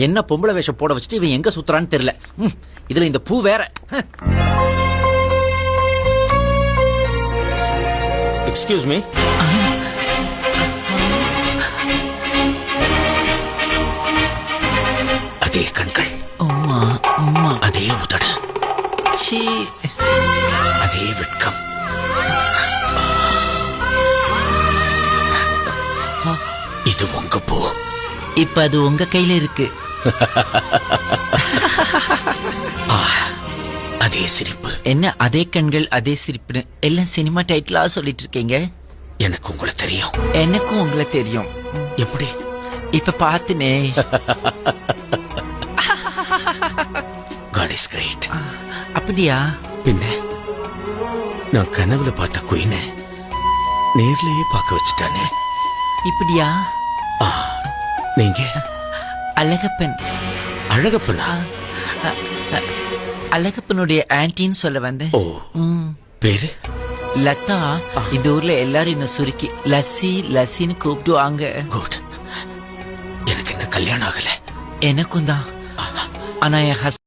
என்ன பொம்பளை வேஷம் போட வச்சுட்டு இவன் எங்க சுத்துறான்னு தெரியல. இதுல இந்த பூ வேற. Excuse me. அதே கண்கள், அதே உதடு, அதே வெட்கம். இது உங்க பூ. இப்ப அது உங்க கையில இருக்கு. அதே சிரிப்பு. என்ன அதே கண்கள் அதே சிரிப்புன்னு எல்லாம் சினிமா டைட்டிலா சொல்லிட்டு இருக்கீங்க. எனக்கு உங்களை தெரியும். எனக்கும் உங்களை தெரியும். எப்படி? இப்ப பாத்துனே. God is great. அப்படியா? பின்ன நான் கனவுல பார்த்த குயின நேர்லயே பார்க்க வச்சுட்டானே. இப்படியா? நீங்க அழகப்பன். அழகப்பனா? அழகப்பனுடைய ஆன்டின்னு சொல்ல வந்தேன். ஓ, பேரு லதா. இந்த ஊர்ல எல்லாரும் என்ன சுருக்கி லஸ்ஸி லஸ்ஸின்னு கூப்பிடுவாங்க. குட். எனக்கு என்ன கல்யாணம் ஆகல. எனக்கும் தான். ஆனா என்